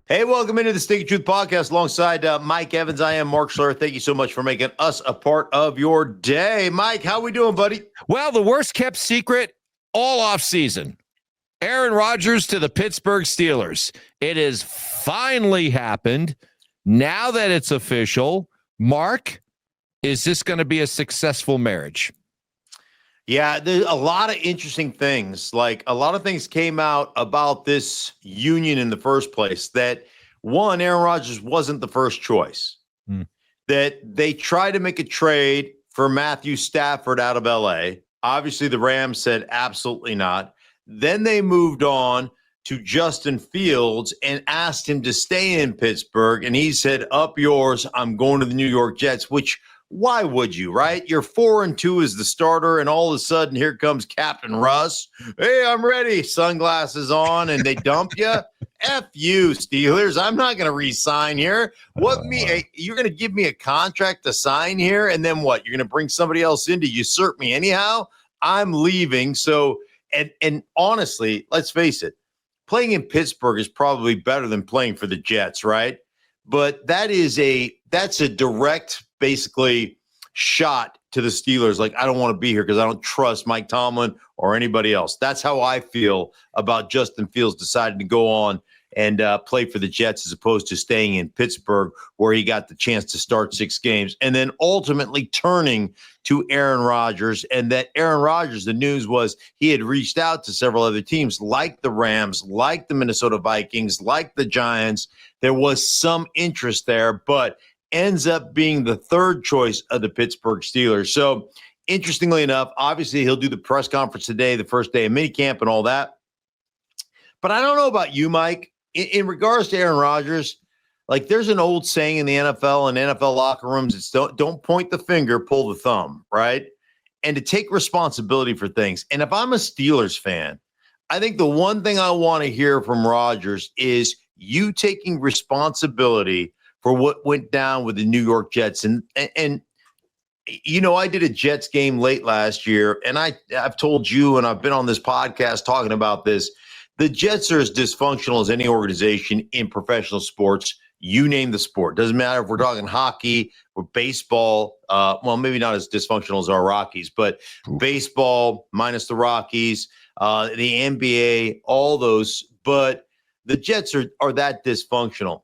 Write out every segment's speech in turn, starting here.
Hey, welcome into the Stinkin Truth Podcast alongside Mike Evans. I am Mark Schlereth. Thank you so much for making us a part of your day. Mike, how we doing, buddy? Well, the worst kept secret all offseason. Aaron Rodgers to the Pittsburgh Steelers. It has finally happened. Now that it's official, Mark, is this going to be a successful marriage? Yeah, there's a lot of interesting things. Like a lot of things came out about this union in the first place. That one, Aaron Rodgers wasn't the first choice. That they tried to make a trade for Matthew Stafford out of LA. Obviously, the Rams said absolutely not. Then they moved on to Justin Fields and asked him to stay in Pittsburgh. And he said, up yours, I'm going to the New York Jets, which why would you, right? You're 4-2 as the starter, and all of a sudden here comes Captain Russ. Hey, I'm ready. Sunglasses on, and they dump you. F you, Steelers. I'm not going to re-sign here. You're going to give me a contract to sign here, and then what? You're going to bring somebody else in to usurp me anyhow? I'm leaving. So, and honestly, let's face it, playing in Pittsburgh is probably better than playing for the Jets, right? But that's a direct, basically, shot to the Steelers. Like, I don't want to be here because I don't trust Mike Tomlin or anybody else. That's how I feel about Justin Fields deciding to go on and play for the Jets as opposed to staying in Pittsburgh, where he got the chance to start 6 games and then ultimately turning to Aaron Rodgers. And that Aaron Rodgers, the news was he had reached out to several other teams like the Rams, like the Minnesota Vikings, like the Giants. There was some interest there, but ends up being the third choice of the Pittsburgh Steelers. So interestingly enough, obviously he'll do the press conference today, the first day of minicamp and all that. But I don't know about you, Mike. In regards to Aaron Rodgers, like there's an old saying in the NFL and NFL locker rooms, it's don't point the finger, pull the thumb, right? And to take responsibility for things. And if I'm a Steelers fan, I think the one thing I want to hear from Rodgers is you taking responsibility for what went down with the New York Jets. And you know, I did a Jets game late last year, and I've told you, and I've been on this podcast talking about this. The Jets are as dysfunctional as any organization in professional sports. You name the sport. Doesn't matter if we're talking hockey or baseball. Well, maybe not as dysfunctional as our Rockies, but baseball minus the Rockies, the NBA, all those. But the Jets are that dysfunctional.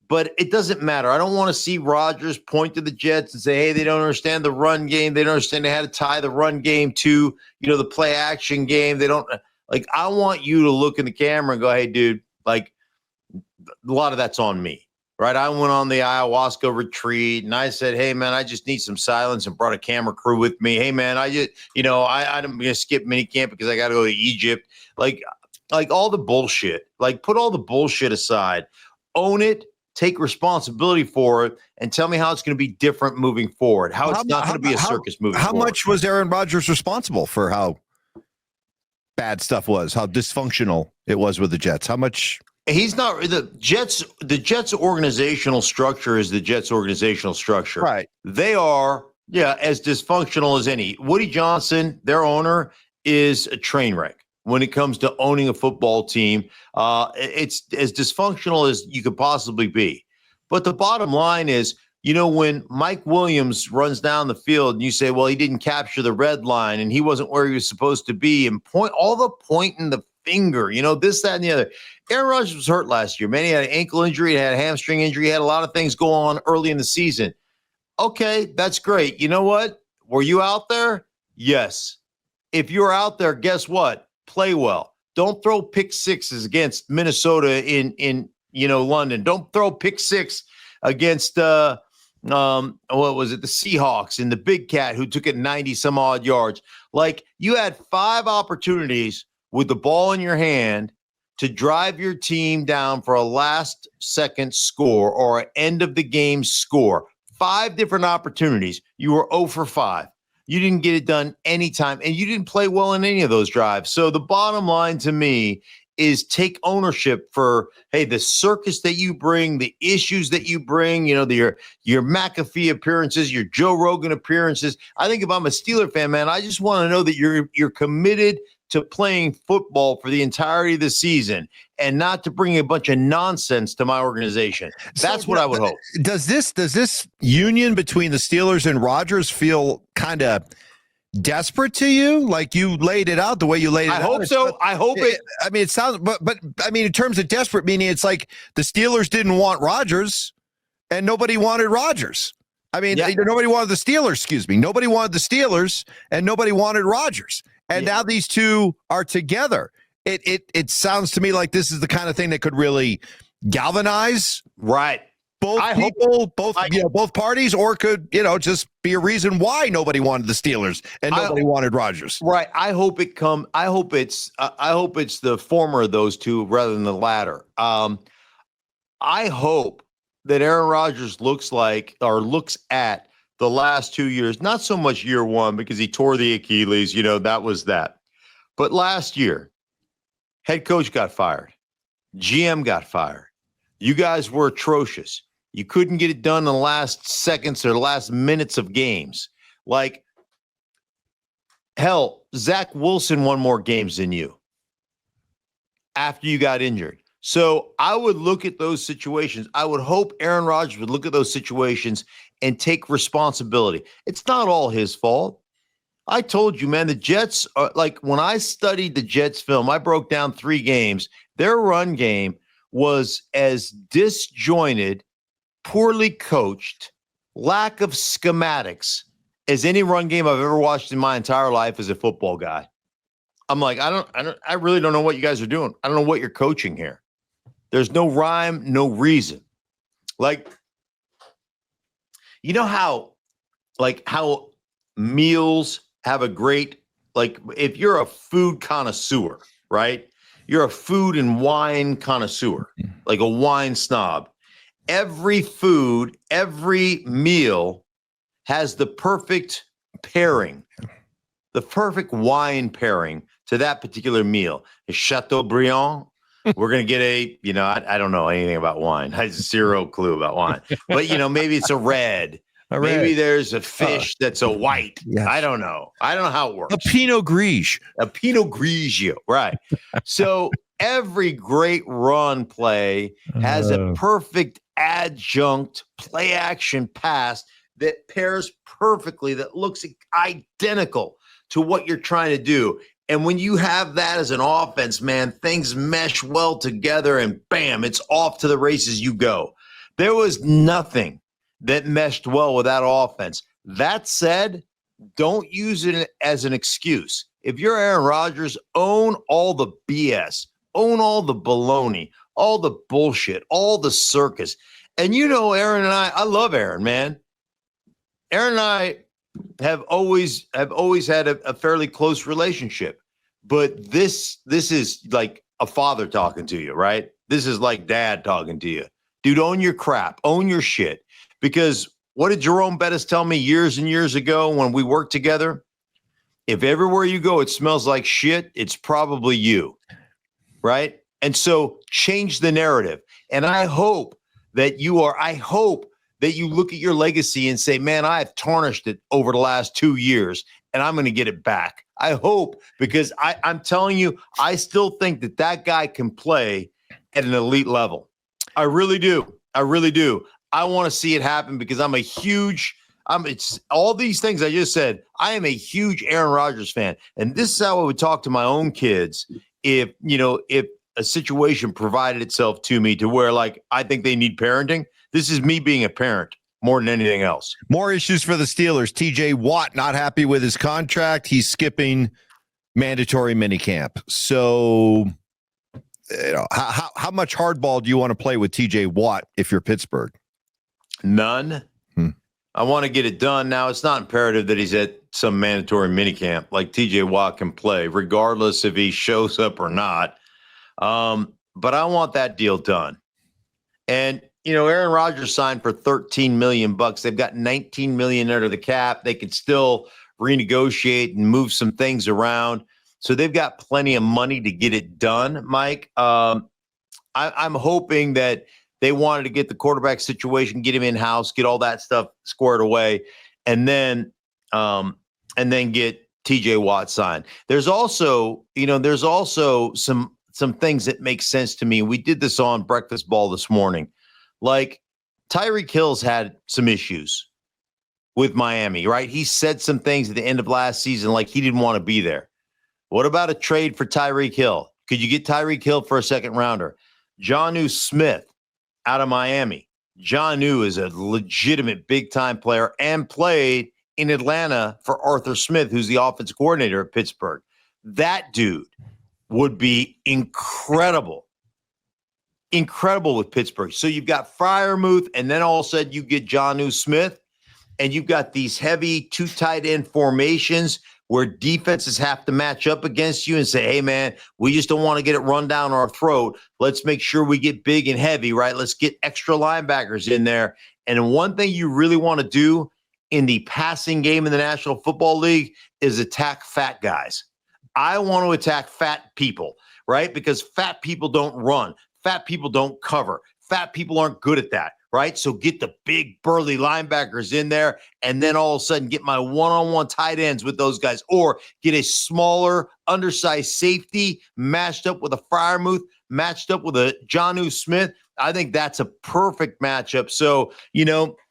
But it doesn't matter. I don't want to see Rodgers point to the Jets and say, hey, they don't understand the run game. They don't understand how to tie the run game to, the play action game. They don't. Like, I want you to look in the camera and go, hey, dude, like, a lot of that's on me, right? I went on the ayahuasca retreat, and I said, hey, man, I just need some silence, and brought a camera crew with me. Hey, man, I'm going to skip minicamp because I got to go to Egypt. Like all the bullshit. Like, put all the bullshit aside. Own it. Take responsibility for it, and tell me how it's going to be different moving forward, how it's not going to be a circus moving forward. How much was Aaron Rodgers responsible for how bad stuff was, how dysfunctional it was with the Jets? How much? He's not the Jets organizational structure is the Jets organizational structure. Right. They are, as dysfunctional as any. Woody Johnson, their owner, is a train wreck when it comes to owning a football team. It's as dysfunctional as you could possibly be. But the bottom line is, when Mike Williams runs down the field and you say, well, he didn't capture the red line and he wasn't where he was supposed to be, and pointing the finger, this, that, and the other. Aaron Rodgers was hurt last year. Man, he had an ankle injury, he had a hamstring injury, he had a lot of things go on early in the season. Okay, that's great. You know what? Were you out there? Yes. If you're out there, guess what? Play well. Don't throw pick sixes against Minnesota in London. Don't throw pick six against what was it? The Seahawks and the Big Cat who took it 90 some odd yards. Like, you had 5 opportunities with the ball in your hand to drive your team down for a last second score or an end of the game score. 5 different opportunities. You were 0 for 5. You didn't get it done anytime, and you didn't play well in any of those drives. So the bottom line to me is take ownership for, hey, the circus that you bring, the issues that you bring, your McAfee appearances, your Joe Rogan appearances. I think if I'm a Steeler fan, man, I just want to know that you're committed to playing football for the entirety of the season and not to bring a bunch of nonsense to my organization. That's what I would hope. Does this union between the Steelers and Rodgers feel kind of desperate to you? Like you laid it out the way you laid it out? I hope so. I hope it. I mean, it sounds, but I mean, in terms of desperate, meaning it's like the Steelers didn't want Rodgers and nobody wanted Rodgers. I mean, nobody wanted the Steelers, excuse me. Nobody wanted the Steelers and nobody wanted Rodgers. And now these two are together. It sounds to me like this is the kind of thing that could really galvanize both both parties, or could, just be a reason why nobody wanted the Steelers and nobody wanted Rodgers. Right. I hope it's the former of those two rather than the latter. I hope that Aaron Rodgers looks at the last 2 years, not so much year one because he tore the Achilles, that was that. But last year, head coach got fired. GM got fired. You guys were atrocious. You couldn't get it done in the last seconds or the last minutes of games. Like, hell, Zach Wilson won more games than you after you got injured. So I would look at those situations. I would hope Aaron Rodgers would look at those situations and take responsibility. It's not all his fault. I told you, man, the Jets are like, when I studied the Jets film, I broke down 3 games. Their run game was as disjointed, poorly coached, lack of schematics as any run game I've ever watched in my entire life as a football guy. I'm like, I really don't know what you guys are doing. I don't know what you're coaching here. There's no rhyme, no reason. Like, you know how meals have a great, like, if you're a food connoisseur, right? You're a food and wine connoisseur, like a wine snob. Every food, every meal has the perfect pairing, the perfect wine pairing to that particular meal. A Chateaubriand. We're going to get I don't know anything about wine. I have zero clue about wine. But, maybe it's a red. Maybe there's a fish that's a white. Yes. I don't know. I don't know how it works. A Pinot Grigio. A Pinot Grigio, right. So every great run play has a perfect adjunct play action pass that pairs perfectly, that looks identical to what you're trying to do. And when you have that as an offense, man, things mesh well together and bam, it's off to the races you go. There was nothing that meshed well with that offense. That said, don't use it as an excuse. If you're Aaron Rodgers, own all the BS, own all the baloney, all the bullshit, all the circus. And Aaron and I love Aaron, man. Aaron and I have always had a fairly close relationship, but this is like a father talking to you, right? This is like dad talking to you. Dude, own your crap, own your shit. Because what did Jerome Bettis tell me years and years ago when we worked together? If everywhere you go it smells like shit, it's probably you, right? And so change the narrative. And I hope that you look at your legacy and say, man, I have tarnished it over the last 2 years and I'm going to get it back. I hope, because I'm telling you, I still think that guy can play at an elite level. I really do. I really do. I want to see it happen because it's all these things I just said. I am a huge Aaron Rodgers fan. And this is how I would talk to my own kids if a situation provided itself to me to where, like, I think they need parenting. This is me being a parent more than anything else. More issues for the Steelers. TJ Watt not happy with his contract. He's skipping mandatory minicamp. So, how much hardball do you want to play with TJ Watt if you're Pittsburgh? None. I want to get it done. Now, it's not imperative that he's at some mandatory minicamp. Like, TJ Watt can play regardless if he shows up or not. But I want that deal done. And, Aaron Rodgers signed for $13 million. They've got $19 million under the cap. They could still renegotiate and move some things around. So they've got plenty of money to get it done, Mike. I'm hoping that they wanted to get the quarterback situation, get him in-house, get all that stuff squared away, and then get TJ Watt signed. There's also some things that make sense to me. We did this on Breakfast Ball this morning. Like Tyreek Hill's had some issues with Miami, right? He said some things at the end of last season like he didn't want to be there. What about a trade for Tyreek Hill? Could you get Tyreek Hill for a second rounder? Jonnu Smith out of Miami. Jonnu is a legitimate big-time player and played in Atlanta for Arthur Smith, who's the offensive coordinator at Pittsburgh. That dude would be incredible with Pittsburgh. So you've got Freiermuth, and then all of a sudden you get Jonnu Smith, and you've got these heavy two tight end formations where defenses have to match up against you and say, hey, man, we just don't want to get it run down our throat. Let's make sure we get big and heavy, right? Let's get extra linebackers in there. And one thing you really want to do in the passing game in the National Football League is attack fat guys. I want to attack fat people, right? Because fat people don't run. Fat people don't cover. Fat people aren't good at that, right? So get the big burly linebackers in there and then all of a sudden get my one-on-one tight ends with those guys, or get a smaller, undersized safety matched up with a Freiermuth, matched up with a Jonnu Smith. I think that's a perfect matchup. So,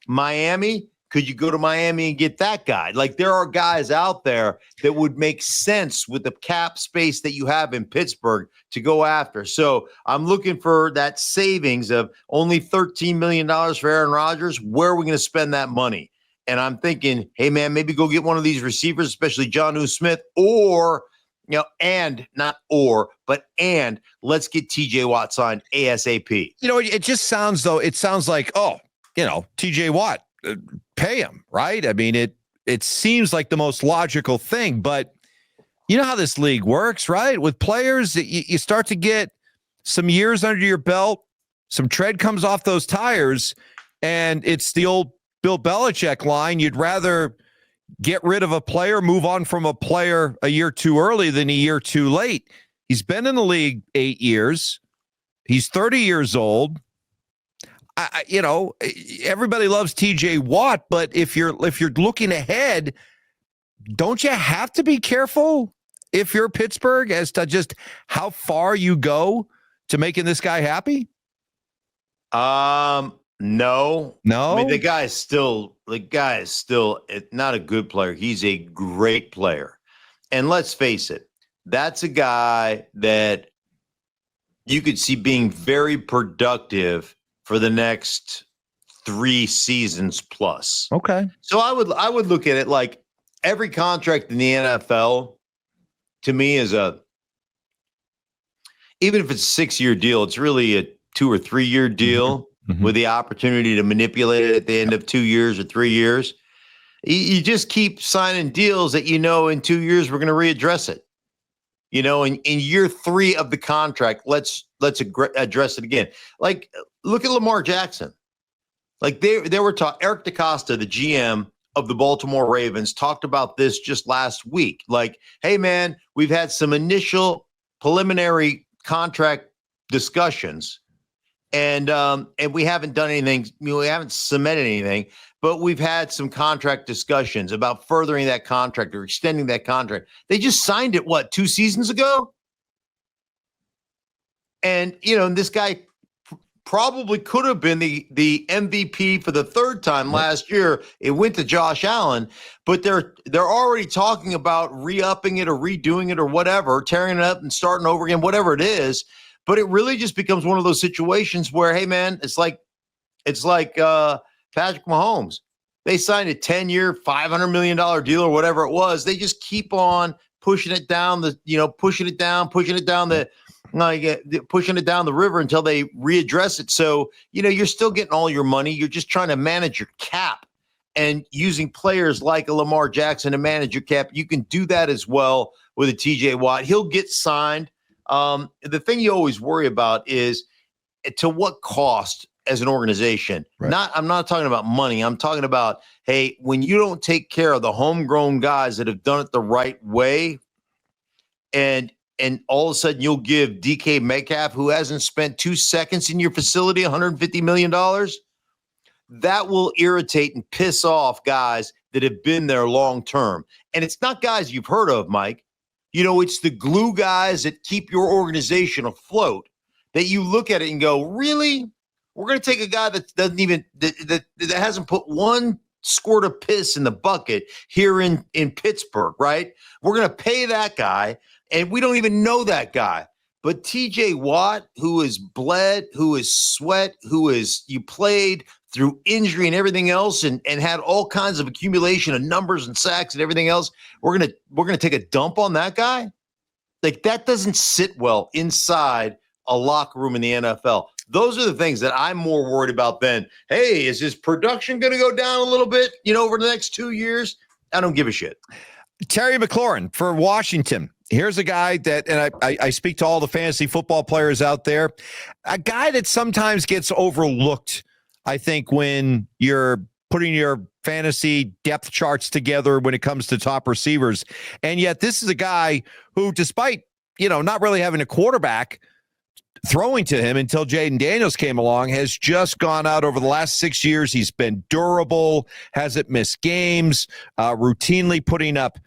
Miami, could you go to Miami and get that guy? Like, there are guys out there that would make sense with the cap space that you have in Pittsburgh to go after. So I'm looking for that savings of only $13 million for Aaron Rodgers. Where are we going to spend that money? And I'm thinking, hey, man, maybe go get one of these receivers, especially Jonnu Smith, or let's get TJ Watt signed ASAP. It just sounds like, TJ Watt, pay him, right? I mean, it seems like the most logical thing, but you know how this league works, right? With players, you start to get some years under your belt, some tread comes off those tires, and it's the old Bill Belichick line. You'd rather get rid of a player, move on from a player a year too early than a year too late. He's been in the league 8 years. He's 30 years old. Everybody loves TJ Watt, but if you're looking ahead, don't you have to be careful if you're Pittsburgh as to just how far you go to making this guy happy? No. I mean, the guy is still not a good player. He's a great player. And let's face it, that's a guy that you could see being very productive for the next 3 seasons plus. Okay. So I would look at it like every contract in the NFL to me is even if it's a 6-year deal, it's really a 2 or 3 year deal with the opportunity to manipulate it at the end of 2 years or 3 years. You just keep signing deals that in 2 years we're going to readdress it. In year 3 of the contract, let's address it again. Like, look at Lamar Jackson. Like they were talking. Eric DeCosta, the GM of the Baltimore Ravens, talked about this just last week. Like, hey man, we've had some initial preliminary contract discussions, and we haven't done anything. We haven't cemented anything, but we've had some contract discussions about furthering that contract or extending that contract. They just signed it, 2 seasons ago? And, this guy probably could have been the MVP for the 3rd time last year. It went to Josh Allen, but they're already talking about re-upping it or redoing it or whatever, tearing it up and starting over again, whatever it is. But it really just becomes one of those situations where, hey, man, it's like Patrick Mahomes. They signed a 10-year, $500 million deal or whatever it was. They just keep on pushing it down pushing it down the river until they readdress it. So, you're still getting all your money. You're just trying to manage your cap and using players like a Lamar Jackson to manage your cap. You can do that as well with a TJ Watt. He'll get signed. The thing you always worry about is to what cost as an organization. Right. I'm not talking about money. I'm talking about, hey, when you don't take care of the homegrown guys that have done it the right way, and all of a sudden you'll give DK Metcalf, who hasn't spent 2 seconds in your facility, $150 million, that will irritate and piss off guys that have been there long term. And it's not guys you've heard of, Mike. It's the glue guys that keep your organization afloat that you look at it and go, really? We're going to take a guy that doesn't even that hasn't put one squirt of piss in the bucket here in Pittsburgh, right? We're going to pay that guy, and we don't even know that guy. But TJ Watt, who is bled, who is sweat, you played through injury and everything else, and had all kinds of accumulation of numbers and sacks and everything else, we're gonna take a dump on that guy? Like, that doesn't sit well inside a locker room in the NFL. Those are the things that I'm more worried about than, hey, is his production going to go down a little bit, over the next 2 years? I don't give a shit. Terry McLaurin for Washington. Here's a guy that, and I speak to all the fantasy football players out there, a guy that sometimes gets overlooked, I think, when you're putting your fantasy depth charts together when it comes to top receivers. And yet this is a guy who, despite, not really having a quarterback throwing to him until Jaden Daniels came along, has just gone out over the last 6 years. He's been durable, hasn't missed games, routinely putting up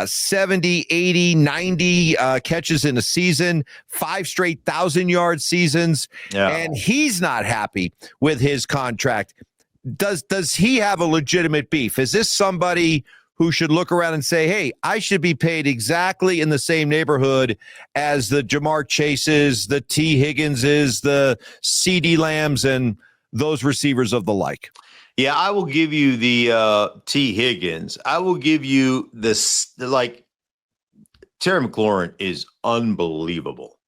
70, 80, 90 catches in a season, 5 straight 1,000-yard seasons. Yeah. And he's not happy with his contract. Does he have a legitimate beef? Is this somebody who should look around and say, hey, I should be paid exactly in the same neighborhood as the Jamar Chases, the T. Higginses, the CD Lambs, and those receivers of the like? Yeah, I will give you the T. Higgins. I will give you this, Terry McLaurin is unbelievable.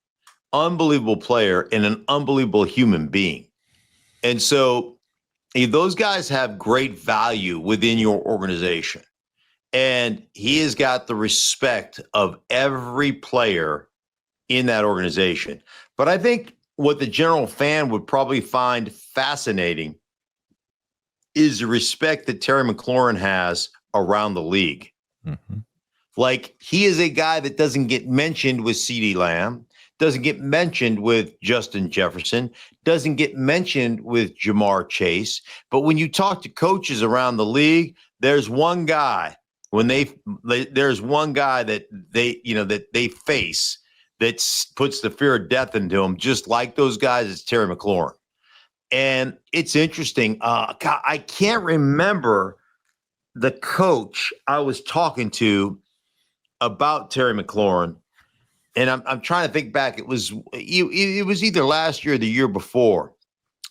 Unbelievable player and an unbelievable human being. And so those guys have great value within your organization. And he has got the respect of every player in that organization. But I think what the general fan would probably find fascinating is the respect that Terry McLaurin has around the league. Mm-hmm. Like, he is a guy that doesn't get mentioned with CeeDee Lamb, doesn't get mentioned with Justin Jefferson, doesn't get mentioned with Jamar Chase. But when you talk to coaches around the league, there's one guy there's one guy that they face that puts the fear of death into them, just like those guys. It's Terry McLaurin. And it's interesting. I can't remember the coach I was talking to about Terry McLaurin, and I'm trying to think back. It was either last year or the year before.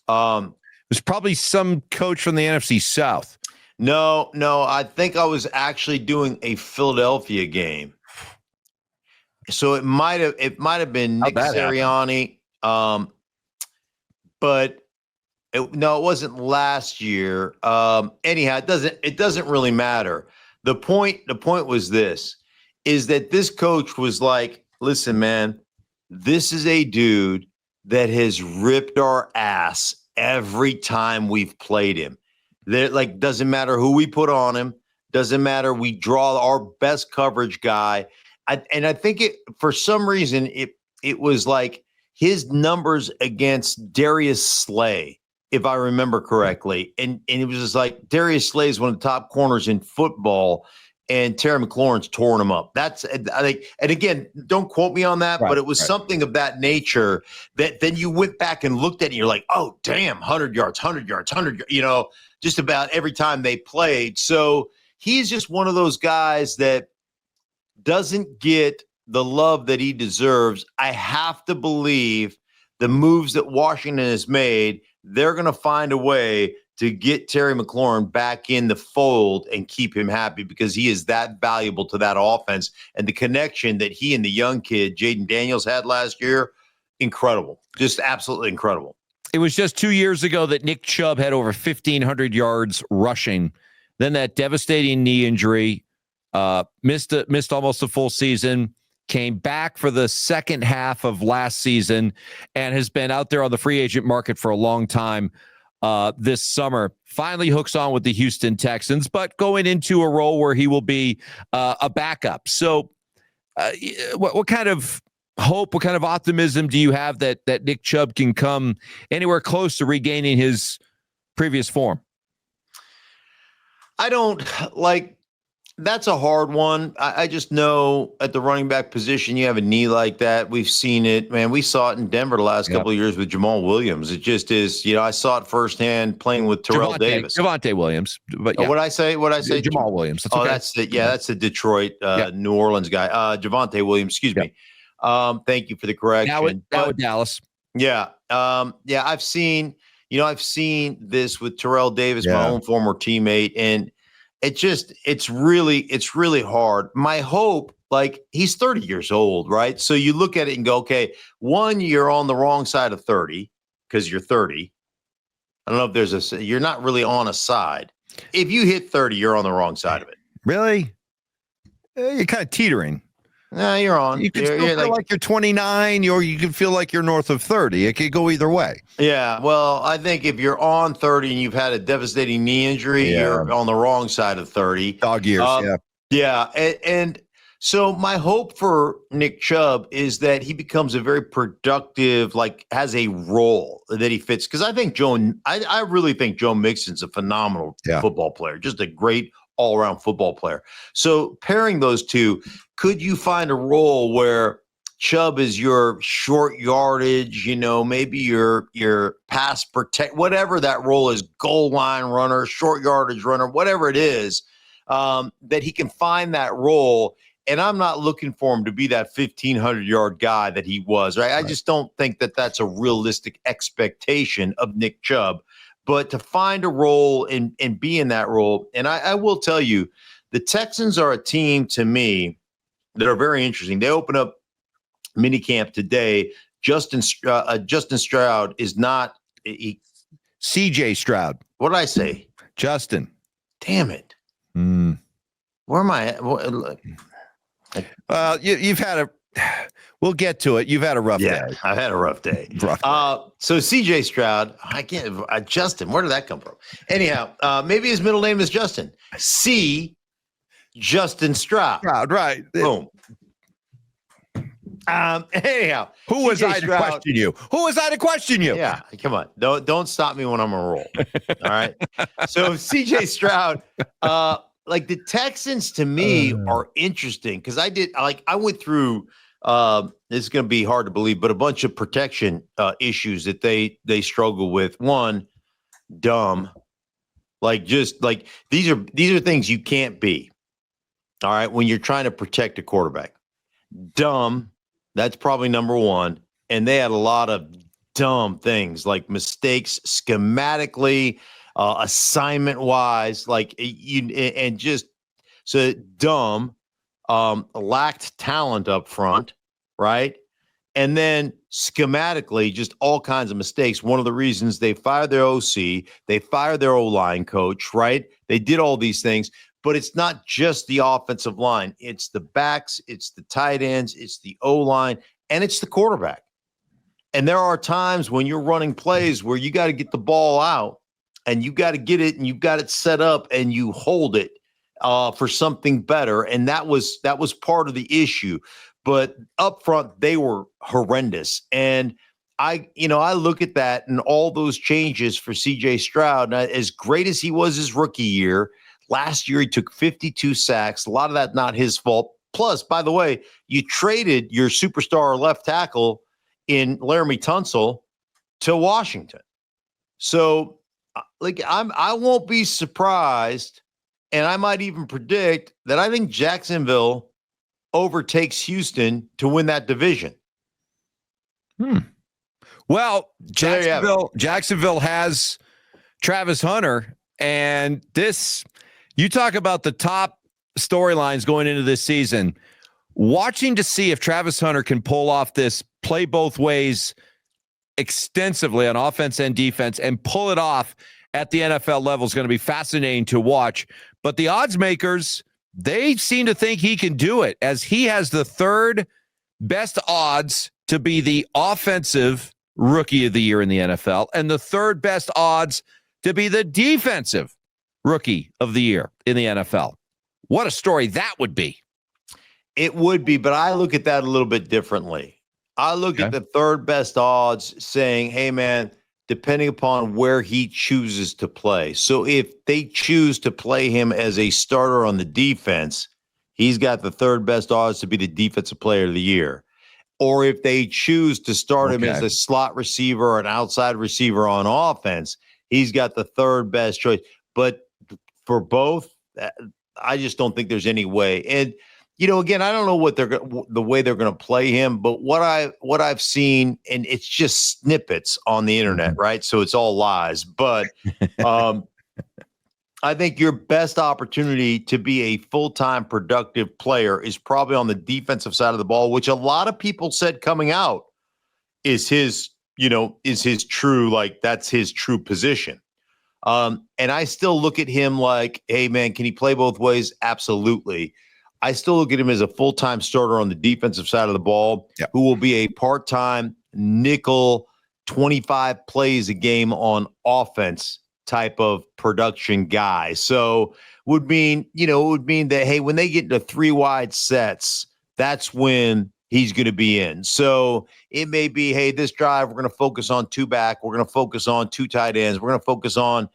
It was probably some coach from the NFC South. No, I think I was actually doing a Philadelphia game. So it might have been Nick Sirianni. But it wasn't last year. Anyhow, it doesn't really matter. The point was this, is that this coach was like, listen, man, this is a dude that has ripped our ass every time we've played him. Doesn't matter who we put on him. Doesn't matter. We draw our best coverage guy. I think for some reason, it was like his numbers against Darius Slay, if I remember correctly. And it was just like, Darius Slay is one of the top corners in football, and Terry McLaurin's torn him up. That's, I think, and again, don't quote me on that, right, but it was something of that nature that then you went back and looked at it and you're like, oh, damn, 100 yards, just about every time they played. So he's just one of those guys that doesn't get the love that he deserves. I have to believe the moves that Washington has made, they're going to find a way to get Terry McLaurin back in the fold and keep him happy, because he is that valuable to that offense. And the connection that he and the young kid, Jaden Daniels, had last year, incredible. Just absolutely incredible. It was just 2 years ago that Nick Chubb had over 1,500 yards rushing. Then that devastating knee injury, missed almost a full season, came back for the second half of last season, and has been out there on the free agent market for a long time this summer. Finally hooks on with the Houston Texans, but going into a role where he will be a backup. So what kind of hope, what kind of optimism do you have that Nick Chubb can come anywhere close to regaining his previous form? That's a hard one. I just know at the running back position, you have a knee like that. We've seen it, man. We saw it in Denver the last couple of years with Jamal Williams. It just is, I saw it firsthand playing with Terrell Davis. Javonte Williams. But What'd I say? Jamal Williams. That's okay. That's the Detroit, New Orleans guy. Javonte Williams, excuse me. Thank you for the correction. Now with Dallas. Yeah. I've seen this with Terrell Davis, my own former teammate, and it's really hard. My hope, he's 30 years old, right? So you look at it and go, okay, one, you're on the wrong side of 30 because you're 30. I don't know if you're not really on a side. If you hit 30, you're on the wrong side of it. Really? You're kind of teetering. No, you're on. You can feel like you're 29, or you can feel like you're north of 30. It could go either way. Yeah, well, I think if you're on 30 and you've had a devastating knee injury, you're on the wrong side of 30. Dog years, Yeah, and so my hope for Nick Chubb is that he becomes a very productive, has a role that he fits. Because I think I really think Joe Mixon's a phenomenal football player, just a great all-around football player. So pairing those two, could you find a role where Chubb is your short yardage, maybe your pass protect, whatever that role is, goal line runner, short yardage runner, whatever it is, that he can find that role. And I'm not looking for him to be that 1,500-yard guy that he was, right? I just don't think that that's a realistic expectation of Nick Chubb. But to find a role and be in that role, and I will tell you, the Texans are a team to me that are very interesting. They open up minicamp today. Justin Stroud is not CJ Stroud. What did I say? Justin. Damn it. Where am I at? You've had a. We'll get to it. You've had a rough day. I've had a rough day. So CJ Stroud, I can't. Justin, where did that come from? Anyhow, maybe his middle name is Justin. Justin Stroud. Right. Boom. Anyhow, who was I to question you? Who was I to question you? Yeah, come on. Don't stop me when I'm on a roll. All right. So CJ Stroud, the Texans to me are interesting because I went through. This is going to be hard to believe, but a bunch of protection issues that they struggle with. One, dumb. These are things you can't be. All right, when you're trying to protect a quarterback, dumb. That's probably number one. And they had a lot of dumb things like mistakes schematically, assignment wise, so dumb. Lacked talent up front, right? And then schematically, just all kinds of mistakes. One of the reasons they fired their OC, they fired their O-line coach, right? They did all these things, but it's not just the offensive line. It's the backs, it's the tight ends, it's the O-line, and it's the quarterback. And there are times when you're running plays where you got to get the ball out and you got to get it and you've got it set up and you hold it for something better. And that was part of the issue. But up front, they were horrendous. And I look at that and all those changes for CJ Stroud, as great as he was his rookie year, last year he took 52 sacks. A lot of that not his fault. Plus, by the way, you traded your superstar left tackle in Laramie Tunsil to Washington. So I won't be surprised. And I might even predict that I think Jacksonville overtakes Houston to win that division. Well, Jacksonville has Travis Hunter, and you talk about the top storylines going into this season. Watching to see if Travis Hunter can pull off this play both ways extensively on offense and defense and pull it off at the NFL level is going to be fascinating to watch. But the odds makers, they seem to think he can do it, as he has the third best odds to be the offensive rookie of the year in the NFL and the third best odds to be the defensive rookie of the year in the NFL. What a story that would be. It would be, but I look at that a little bit differently. I look at the third best odds saying, hey, man, depending upon where he chooses to play. So if they choose to play him as a starter on the defense, he's got the third best odds to be the defensive player of the year. Or if they choose to start him as a slot receiver or an outside receiver on offense, he's got the third best choice. But for both, I just don't think there's any way. And, again, I don't know what the way they're going to play him, but what I've seen, and it's just snippets on the internet, right? So it's all lies. But I think your best opportunity to be a full-time productive player is probably on the defensive side of the ball, which a lot of people said coming out is his true, that's his true position. And I still look at him like, hey, man, can he play both ways? Absolutely. I still look at him as a full-time starter on the defensive side of the ball, who will be a part-time nickel 25 plays a game on offense type of production guy. So would mean that, hey, when they get into 3 wide sets, that's when he's going to be in. So it may be, hey, this drive, we're going to focus on 2 back. We're going to focus on 2 tight ends. We're going to focus on,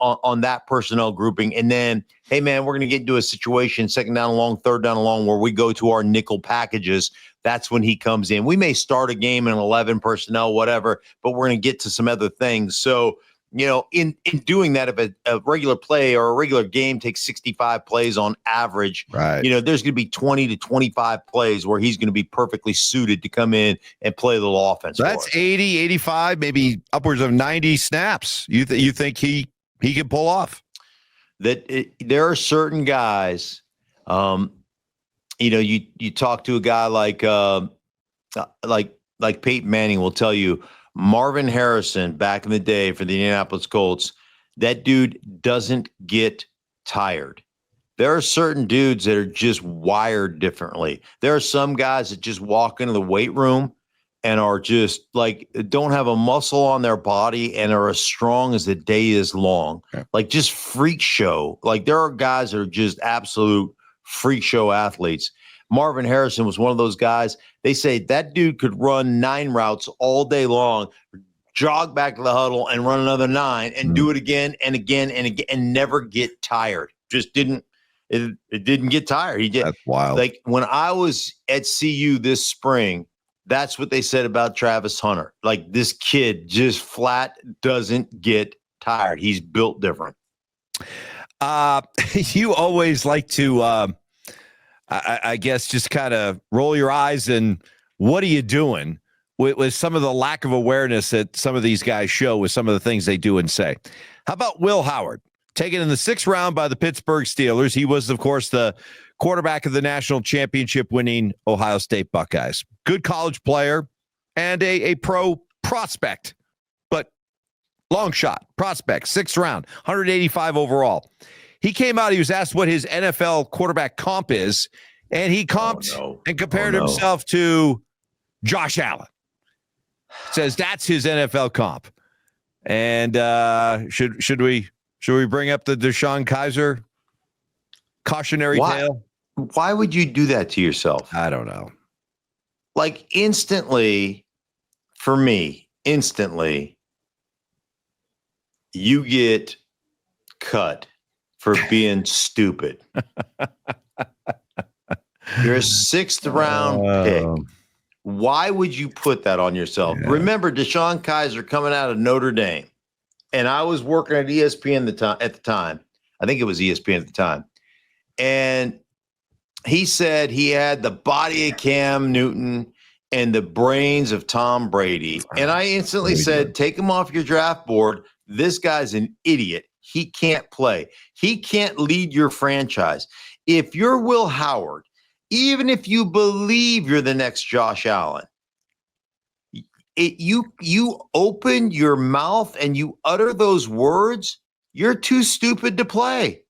on that personnel grouping. And then, hey, man, we're going to get into a situation, 2nd down and long, 3rd down and long, where we go to our nickel packages. That's when he comes in. We may start a game in 11 personnel, whatever, but we're going to get to some other things. So, in doing that, if a regular play or a regular game takes 65 plays on average, right, there's going to be 20 to 25 plays where he's going to be perfectly suited to come in and play a little offense. So that's 80, 85, maybe upwards of 90 snaps. You think he can pull off? There are certain guys, you talk to a guy like Peyton Manning will tell you, Marvin Harrison back in the day for the Indianapolis Colts, that dude doesn't get tired. There are certain dudes that are just wired differently. There are some guys that just walk into the weight room and are just don't have a muscle on their body and are as strong as the day is long. Okay. Just freak show. There are guys that are just absolute freak show athletes. Marvin Harrison was one of those guys. They say that dude could run 9 routes all day long, jog back to the huddle and run another 9 and do it again and again and again and never get tired. Just didn't get tired. He did. That's wild. When I was at CU this spring, that's what they said about Travis Hunter. This kid just flat doesn't get tired. He's built different. You always like to I guess just kind of roll your eyes and what are you doing with some of the lack of awareness that some of these guys show with some of the things they do and say. How about Will Howard, taken in the 6th round by the Pittsburgh Steelers? He was, of course, the quarterback of the national championship winning Ohio State Buckeyes. Good college player and a pro prospect, but long shot prospect, 6th round, 185 overall. He came out, he was asked what his NFL quarterback comp is, and he comped and compared himself to Josh Allen. Says that's his NFL comp. And should we bring up the Deshaun Kaiser cautionary tale? Why would you do that to yourself? I don't know. Instantly, for me, you get cut for being stupid. You're a 6th round pick. Why would you put that on yourself? Yeah. Remember Deshaun Kaiser coming out of Notre Dame, and I was working at ESPN at the time. I think it was ESPN at the time. And he said he had the body of Cam Newton and the brains of Tom Brady. And I instantly said, take him off your draft board. This guy's an idiot. He can't play. He can't lead your franchise. If you're Will Howard, even if you believe you're the next Josh Allen, you open your mouth and you utter those words, you're too stupid to play.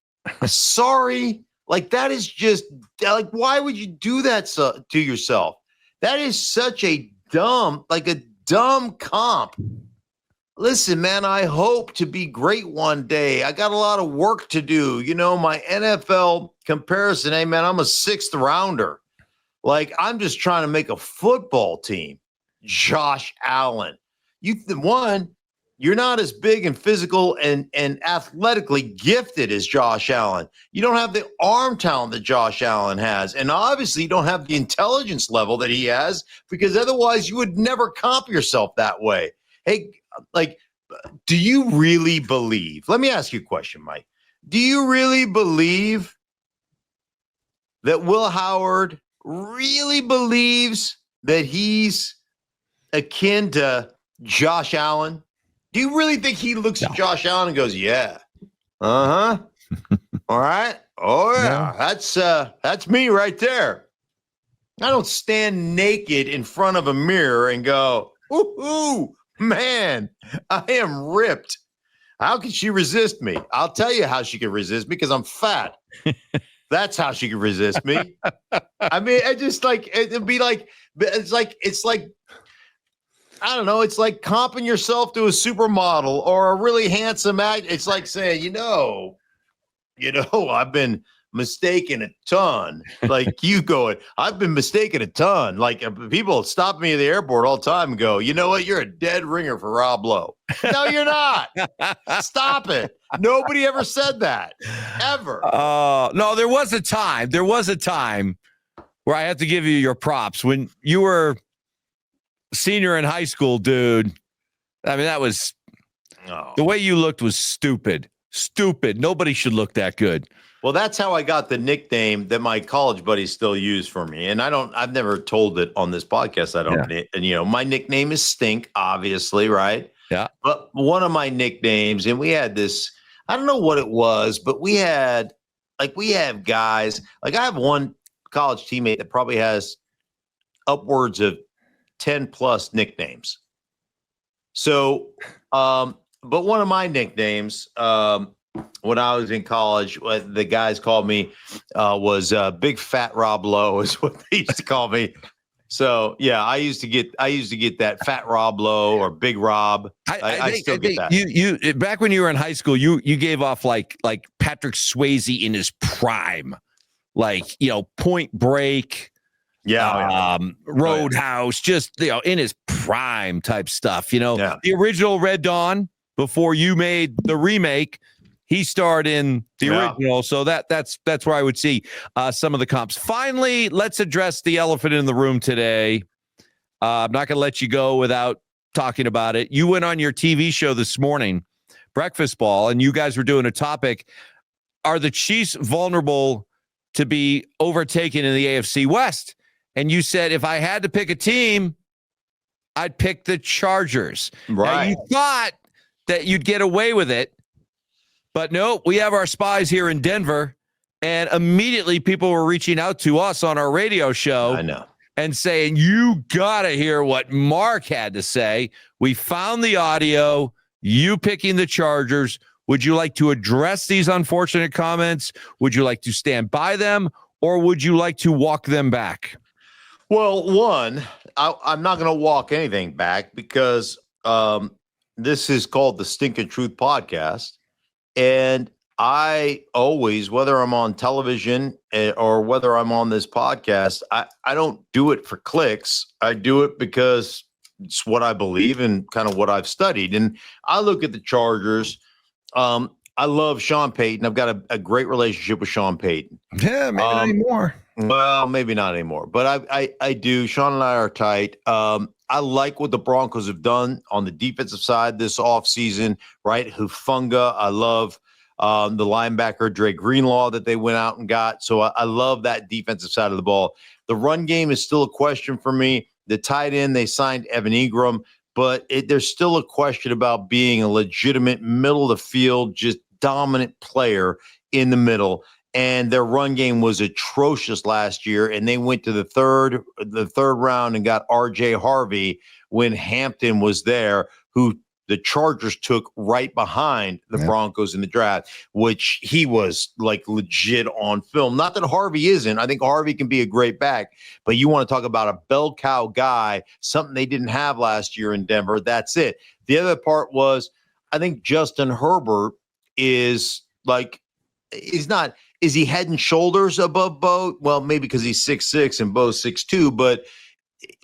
Sorry. That is just why would you do that to yourself? That is such a dumb comp. Listen, man, I hope to be great one day. I got a lot of work to do. My NFL comparison, hey, man, I'm a 6th rounder. I'm just trying to make a football team. Josh Allen. You're not as big and physical and athletically gifted as Josh Allen. You don't have the arm talent that Josh Allen has. And obviously you don't have the intelligence level that he has, because otherwise you would never comp yourself that way. Hey, like, do you really believe? Let me ask you a question, Mike. Do you really believe that Will Howard really believes that he's akin to Josh Allen? Do you really think he looks at Josh Allen and goes, yeah, all right, oh yeah, that's me right there. I don't stand naked in front of a mirror and go, ooh, man, I am ripped. How can she resist me? I'll tell you how she can resist me, because I'm fat. That's how she can resist me. I mean, I just like, it'd be like, it's like, I don't know. It's like comping yourself to a supermodel or a really handsome act. It's like saying, you know, I've been mistaken a ton. Like you going, I've been mistaken a ton. Like people stop me at the airport all the time and go, you know what? You're a dead ringer for Rob Lowe. No, you're not. Stop it. Nobody ever said that. Ever. No, there was a time where I have to give you your props when you were senior in high school, dude. I mean, that was the way you looked was stupid. Nobody should look that good. Well, that's how I got the nickname that my college buddies still use for me. And I've never told it on this podcast. And my nickname is Stink, obviously, right? Yeah. But one of my nicknames, and we had this, I don't know what it was, but we have guys, like I have one college teammate that probably has upwards of 10 plus nicknames. So, but one of my nicknames, when I was in college, what the guys called me was Big Fat Rob Lowe is what they used to call me. So yeah, I used to get that Fat Rob Lowe or Big Rob. I still get that. You back when you were in high school, you gave off like Patrick Swayze in his prime, like Point Break. Roadhouse, just in his prime type stuff. The original Red Dawn before you made the remake, he starred in the original. So that's where I would see some of the comps. Finally, let's address the elephant in the room today. I'm not going to let you go without talking about it. You went on your TV show this morning, Breakfast Ball, and you guys were doing a topic. Are the Chiefs vulnerable to be overtaken in the AFC West? And you said, if I had to pick a team, I'd pick the Chargers. Right. Now, you thought that you'd get away with it, but no, we have our spies here in Denver, and immediately people were reaching out to us on our radio show. I know. And saying, you got to hear what Mark had to say. We found the audio, you picking the Chargers. Would you like to address these unfortunate comments? Would you like to stand by them, or would you like to walk them back? Well, one, I'm not going to walk anything back because this is called the Stinkin Truth Podcast. And I always, whether I'm on television or whether I'm on this podcast, I don't do it for clicks. I do it because it's what I believe and kind of what I've studied. And I look at the Chargers. I love Sean Payton. I've got a great relationship with Sean Payton. Yeah, maybe not anymore. Well, maybe not anymore, but I do. Sean and I are tight. I like what the Broncos have done on the defensive side this offseason, right? Hufanga. I love the linebacker, Dre Greenlaw, that they went out and got. So I love that defensive side of the ball. The run game is still a question for me. The tight end, they signed Evan Ingram, but there's still a question about being a legitimate middle of the field, just dominant player in the middle. And their run game was atrocious last year, and they went to the third round and got R.J. Harvey when Hampton was there, who the Chargers took right behind the Broncos in the draft, which he was like legit on film. Not that Harvey isn't. I think Harvey can be a great back, but you want to talk about a bell cow guy, something they didn't have last year in Denver. That's it. The other part was, I think Justin Herbert is he head and shoulders above Bo? Well, maybe because he's 6'6" and Bo's 6'2", but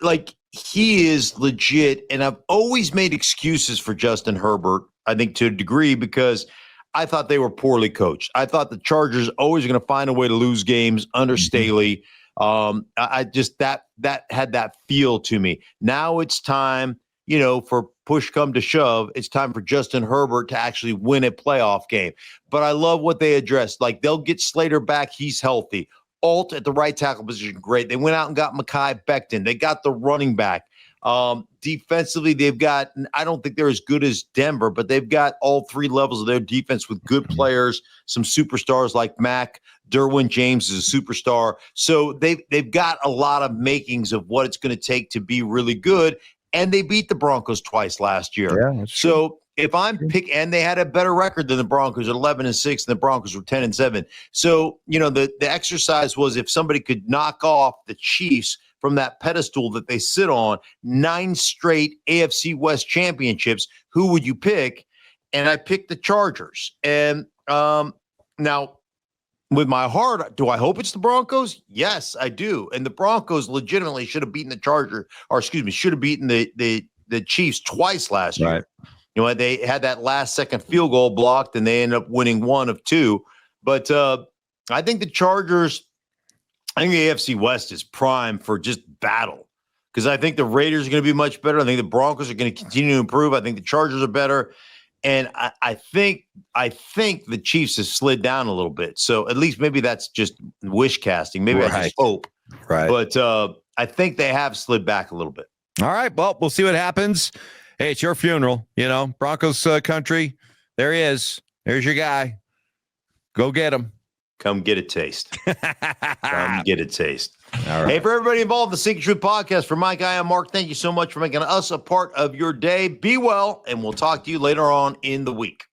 like he is legit. And I've always made excuses for Justin Herbert, I think to a degree, because I thought they were poorly coached. I thought the Chargers always going to find a way to lose games under Staley. I just that had that feel to me. Now it's time, for push come to shove, it's time for Justin Herbert to actually win a playoff game. But I love what they addressed. Like, they'll get Slater back. He's healthy. Alt at the right tackle position, great. They went out and got Mekhi Becton. They got the running back. Defensively, they've got, I don't think they're as good as Denver, but they've got all three levels of their defense with good players, some superstars like Mac. Derwin James is a superstar. So they've got a lot of makings of what it's going to take to be really good. And they beat the Broncos twice last year. Yeah, so if I'm and they had a better record than the Broncos at 11-6, and the Broncos were 10-7. So, the exercise was, if somebody could knock off the Chiefs from that pedestal that they sit on, 9 straight AFC West championships, who would you pick? And I picked the Chargers. And now, with my heart, do I hope it's the Broncos? Yes, I do. And the Broncos legitimately should have beaten should have beaten the Chiefs twice last year. Right. They had that last second field goal blocked, and they ended up winning 1 of 2. But I think the Chargers, I think the AFC West is prime for just battle, because I think the Raiders are going to be much better. I think the Broncos are going to continue to improve. I think the Chargers are better. And I think the Chiefs have slid down a little bit. So at least maybe that's just wish casting. Maybe I just hope. Right. But I think they have slid back a little bit. All right. Well, we'll see what happens. Hey, it's your funeral, Broncos country. There he is. There's your guy. Go get him. Come get a taste. Come get a taste. All right. Hey, for everybody involved in the Stinkin Truth podcast, for Mike, I am Mark. Thank you so much for making us a part of your day. Be well, and we'll talk to you later on in the week.